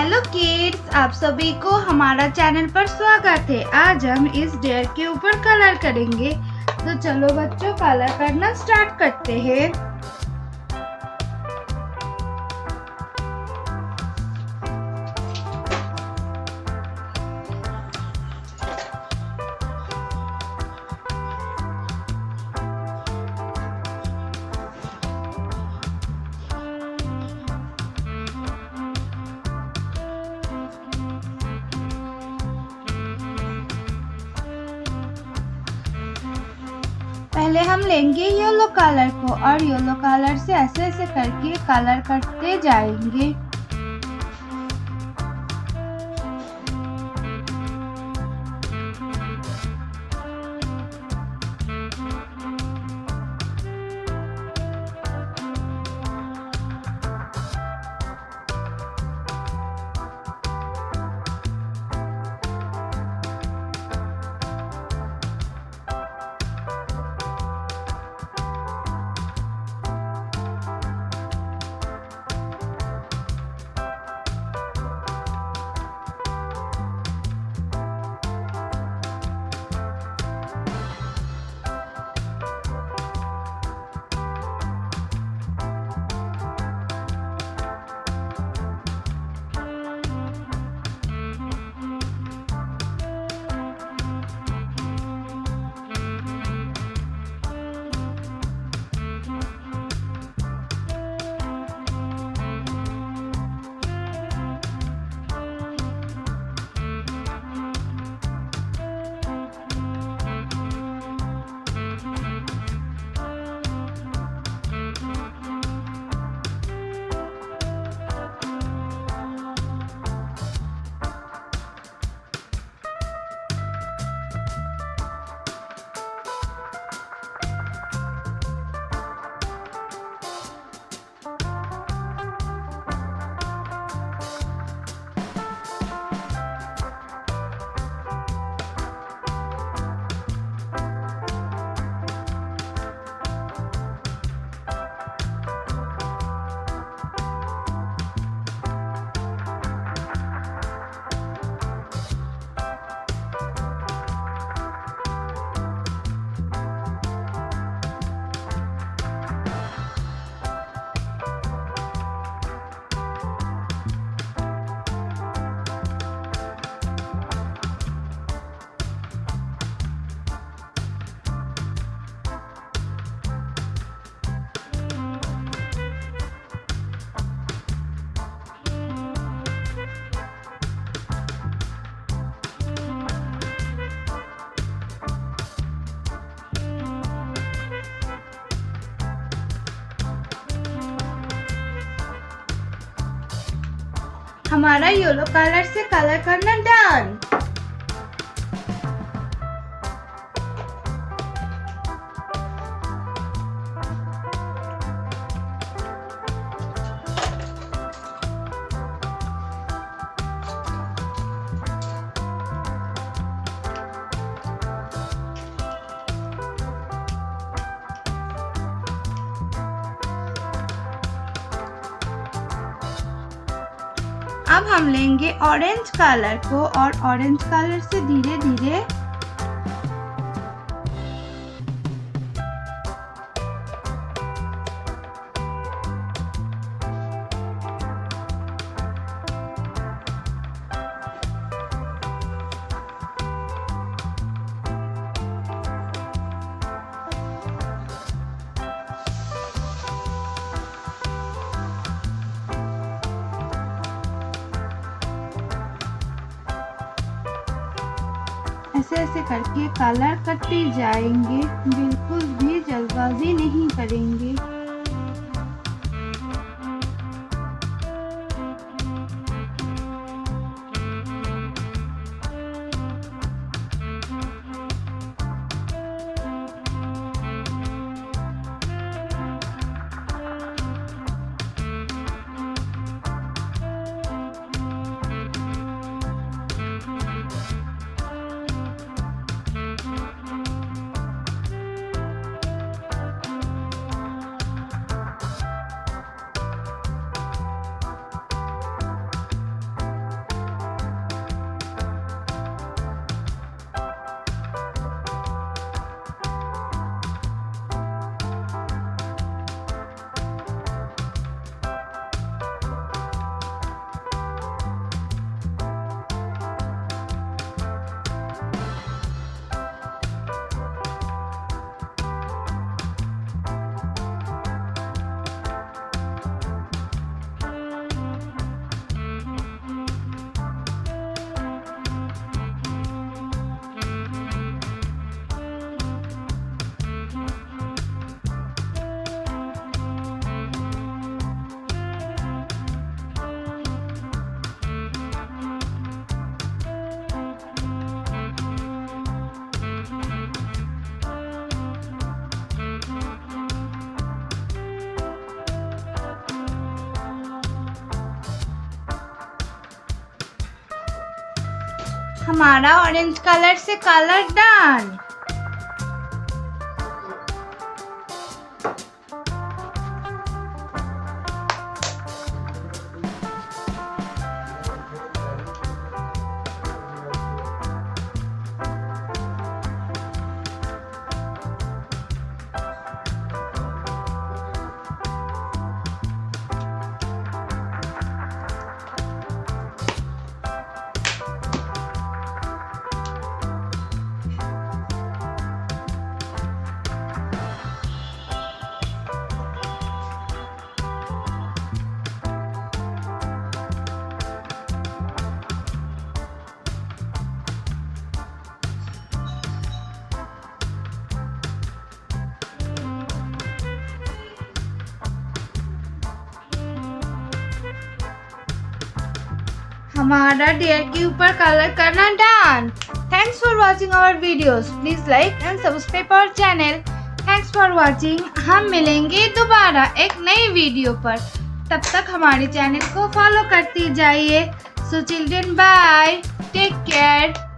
Hello kids, आप सभी को हमारा चैनल पर स्वागत है। आज हम इस डेयर के ऊपर कलर करेंगे। तो चलो बच्चों, कलर करना स्टार्ट करते हैं। पहले हम लेंगे येलो कलर को और येलो कलर से ऐसे ऐसे करके कलर करते जाएंगे। हमारा येलो कलर से कलर करना डन। अब हम लेंगे ऑरेंज कलर को और ऑरेंज कलर से धीरे धीरे ऐसे ऐसे करके कलर करते जाएंगे। बिल्कुल भी जल्दबाजी नहीं करेंगे। हमारा ऑरेंज कलर से कलर डन। हमारा डियर के ऊपर कलर करना done. Thanks for watching our videos. Please like and subscribe our channel. Thanks for watching. हम मिलेंगे दोबारा एक नई वीडियो पर। तब तक हमारे चैनल को फॉलो करते जाइए। So children bye, take care.